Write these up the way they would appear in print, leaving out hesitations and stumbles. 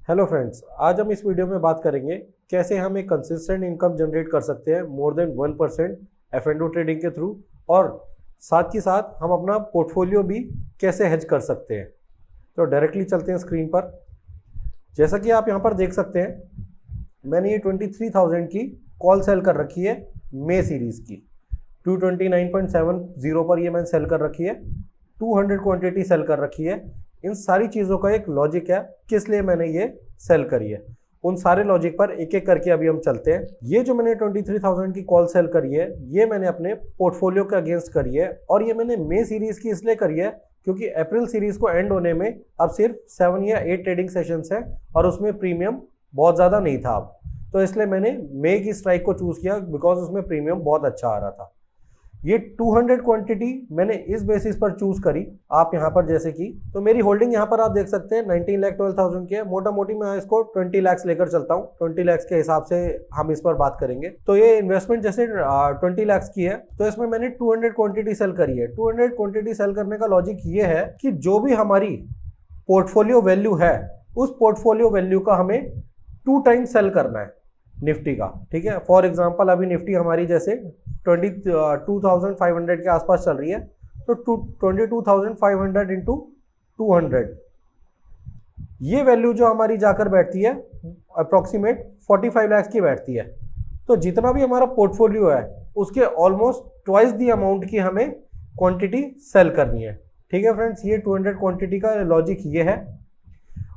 Hello friends, आज हम इस वीडियो में बात करेंगे कैसे हम एक कंसिस्टेंट इनकम जनरेट कर सकते हैं मोर देन 1% F&O ट्रेडिंग के थ्रू, और साथ ही साथ हम अपना पोर्टफोलियो भी कैसे हेज कर सकते हैं। तो डायरेक्टली चलते हैं स्क्रीन पर। जैसा कि आप यहाँ पर देख सकते हैं, मैंने ये 23,000 की कॉल सेल कर रखी है मे सीरीज़ की। 229.70 पर ये मैंने सेल कर रखी है, 200 क्वांटिटी सेल कर रखी है। इन सारी चीज़ों का एक लॉजिक है किस लिए मैंने ये सेल करी है। उन सारे लॉजिक पर एक एक करके अभी हम चलते हैं। ये जो मैंने 23,000 की कॉल सेल करी है, ये मैंने अपने पोर्टफोलियो के अगेंस्ट करी है, और ये मैंने मे सीरीज़ की इसलिए करी है क्योंकि अप्रैल सीरीज़ को एंड होने में अब सिर्फ 7 या 8 ट्रेडिंग सेशंस हैं और उसमें प्रीमियम बहुत ज़्यादा नहीं था अब, तो इसलिए मैंने मे की स्ट्राइक को चूज़ किया बिकॉज उसमें प्रीमियम बहुत अच्छा आ रहा था। ये 200 क्वांटिटी मैंने इस बेसिस पर चूज करी, आप यहाँ पर जैसे कि, तो मेरी होल्डिंग यहाँ पर आप देख सकते हैं 19,12,000 की है। मोटा मोटी मैं इसको 20 लाख लेकर चलता हूँ, 20 लाख के हिसाब से हम इस पर बात करेंगे। तो ये इन्वेस्टमेंट जैसे 20 लाख की है, तो इसमें मैंने 200 क्वांटिटी सेल करी है। 200 क्वांटिटी सेल करने का लॉजिक ये है कि जो भी हमारी पोर्टफोलियो वैल्यू है, उस पोर्टफोलियो वैल्यू का हमें 2 टाइम्स सेल करना है निफ्टी का। ठीक है, फॉर एग्जांपल अभी निफ्टी हमारी जैसे 22,500 के आसपास चल रही है, तो 22,500 इंटू 200, ये वैल्यू जो हमारी जाकर बैठती है अप्रॉक्सीमेट 45 लाख की बैठती है। तो जितना भी हमारा पोर्टफोलियो है उसके ऑलमोस्ट ट्वाइस दी अमाउंट की हमें क्वांटिटी सेल करनी है। ठीक है फ्रेंड्स, ये 200 क्वांटिटी का लॉजिक ये है।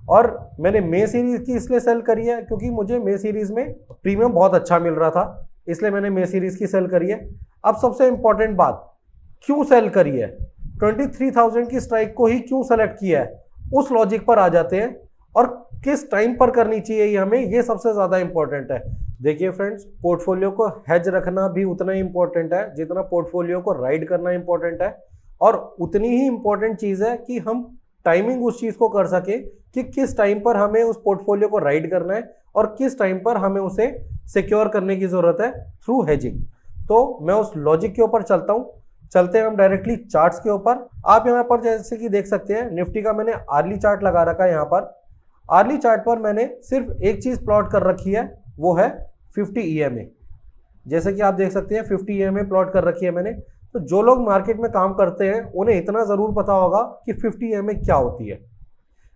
और मैंने मे सीरीज की इसलिए सेल करी है क्योंकि मुझे मे सीरीज में प्रीमियम बहुत अच्छा मिल रहा था, इसलिए मैंने मे सीरीज की सेल करी है। अब सबसे इंपॉर्टेंट बात, क्यों सेल करी है, 23,000 की स्ट्राइक को ही क्यों सेलेक्ट किया है, उस लॉजिक पर आ जाते हैं। और किस टाइम पर करनी चाहिए ये हमें, ये सबसे ज़्यादा इंपॉर्टेंट है। देखिए फ्रेंड्स, पोर्टफोलियो को हेज रखना भी उतना ही इंपॉर्टेंट है जितना पोर्टफोलियो को राइड करना इंपॉर्टेंट है, और उतनी ही इंपॉर्टेंट चीज़ है कि हम टाइमिंग उस चीज़ को कर सके कि किस टाइम पर हमें उस पोर्टफोलियो को राइड करना है और किस टाइम पर हमें उसे सिक्योर करने की ज़रूरत है थ्रू हेजिंग। तो मैं उस लॉजिक के ऊपर चलता हूँ। चलते हैं हम डायरेक्टली चार्ट्स के ऊपर। आप यहाँ पर जैसे कि देख सकते हैं, निफ्टी का मैंने आर्ली चार्ट लगा रखा है। यहाँ पर आर्ली चार्ट पर मैंने सिर्फ एक चीज़ प्लॉट कर रखी है, वो है 50 EMA। जैसे कि आप देख सकते हैं 50 EMA प्लॉट कर रखी है मैंने। तो जो लोग मार्केट में काम करते हैं उन्हें इतना ज़रूर पता होगा कि 50 EMA क्या होती है।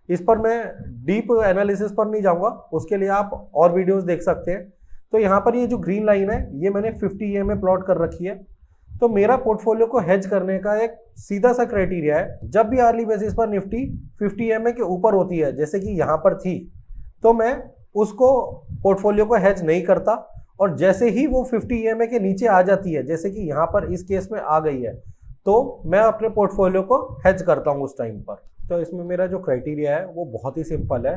इस पर मैं डीप एनालिसिस पर नहीं जाऊंगा, उसके लिए आप और वीडियोस देख सकते हैं। तो यहाँ पर ये जो ग्रीन लाइन है, ये मैंने 50 EMA प्लॉट कर रखी है। तो मेरा पोर्टफोलियो को हेज करने का एक सीधा सा क्राइटेरिया है, जब भी आर्ली बेसिस पर निफ्टी 50 EMA के ऊपर होती है, जैसे कि यहाँ पर थी, तो मैं उसको पोर्टफोलियो को हेज नहीं करता। और जैसे ही वो 50 EMA के नीचे आ जाती है, जैसे कि यहाँ पर इस केस में आ गई है, तो मैं अपने पोर्टफोलियो को हेज करता हूँ उस टाइम पर। तो इसमें मेरा जो क्राइटेरिया है वो बहुत ही सिंपल है।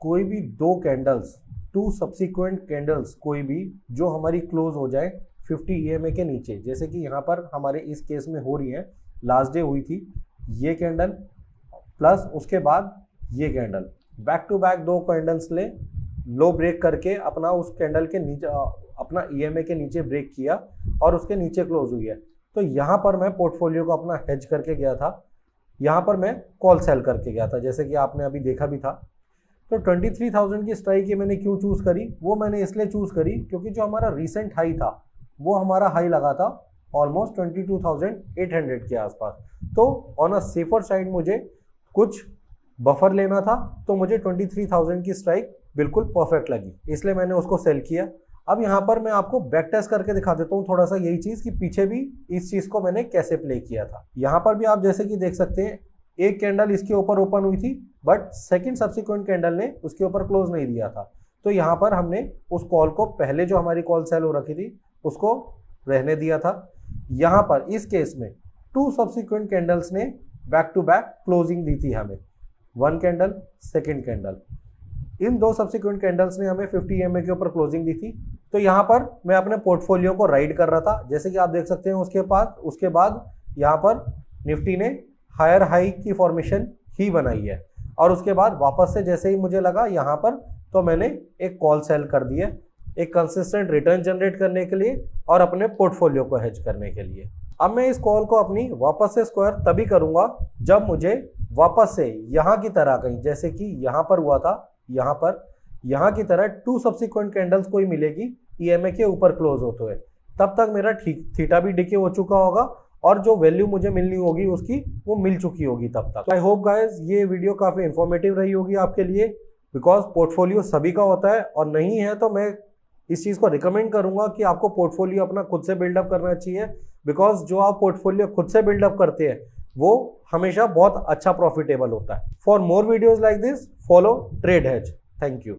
कोई भी 2 कैंडल्स, 2 सब्सिक्वेंट कैंडल्स, कोई भी जो हमारी क्लोज हो जाए 50 EMA के नीचे, जैसे कि यहाँ पर हमारे इस केस में हो रही है, लास्ट डे हुई थी ये कैंडल प्लस उसके बाद ये candle, back to back 2 candles ले लो ब्रेक करके अपना उस कैंडल के नीचे, अपना EMA के नीचे ब्रेक किया और उसके नीचे क्लोज हुई है। तो यहाँ पर मैं पोर्टफोलियो को अपना हेज करके गया था, यहाँ पर मैं कॉल सेल करके गया था, जैसे कि आपने अभी देखा भी था। तो 23,000 की स्ट्राइक ये मैंने क्यों चूज़ करी, वो मैंने इसलिए चूज़ करी क्योंकि जो हमारा रीसेंट हाई था, वो हमारा हाई लगा था ऑलमोस्ट 22,800 के आसपास। तो ऑन अ सेफर साइड मुझे कुछ बफर लेना था, तो मुझे 23,000 की स्ट्राइक बिल्कुल परफेक्ट लगी, इसलिए मैंने उसको सेल किया। अब यहाँ पर मैं आपको बैक टेस्ट करके दिखा देता हूँ थोड़ा सा यही चीज़, कि पीछे भी इस चीज़ को मैंने कैसे प्ले किया था। यहाँ पर भी आप जैसे कि देख सकते हैं, एक कैंडल इसके ऊपर ओपन हुई थी, बट सेकंड सब्सिक्वेंट कैंडल ने उसके ऊपर क्लोज नहीं दिया था। तो यहाँ पर हमने उस कॉल को, पहले जो हमारी कॉल सेल हो रखी थी, उसको रहने दिया था। यहाँ पर इस केस में 2 सब्सिक्वेंट कैंडल्स ने बैक टू बैक क्लोजिंग दी थी हमें, 1 कैंडल, सेकेंड कैंडल। इन 2 सब्सिक्वेंट कैंडल्स ने हमें 50 EMA के ऊपर क्लोजिंग दी थी। तो यहाँ पर मैं अपने पोर्टफोलियो को राइड कर रहा था, जैसे कि आप देख सकते हैं। उसके बाद यहाँ पर निफ्टी ने हायर हाई की फॉर्मेशन ही बनाई है, और उसके बाद वापस से जैसे ही मुझे लगा यहाँ पर, तो मैंने एक कॉल सेल कर दी है, एक कंसिस्टेंट रिटर्न जनरेट करने के लिए और अपने पोर्टफोलियो को हेज करने के लिए। अब मैं इस कॉल को अपनी वापस से स्क्वायर तभी करूँगा जब मुझे वापस से यहाँ की तरह कहीं, जैसे कि यहाँ पर हुआ था, यहाँ की तरह 2 सब्सिक्वेंट कैंडल्स को ही मिलेगी EMA के ऊपर क्लोज होते हुए। तब तक मेरा थीटा भी डिके हो चुका होगा और जो वैल्यू मुझे मिलनी होगी उसकी वो मिल चुकी होगी तब तक। आई होप गाइस ये वीडियो काफ़ी इंफॉर्मेटिव रही होगी आपके लिए, बिकॉज पोर्टफोलियो सभी का होता है और नहीं है तो मैं इस चीज़ को रिकमेंड करूंगा कि आपको पोर्टफोलियो अपना खुद से बिल्डअप करना चाहिए, बिकॉज जो आप पोर्टफोलियो खुद से बिल्डअप करते हैं वो हमेशा बहुत अच्छा प्रॉफिटेबल होता है। For more videos like this follow trade hedge. Thank you.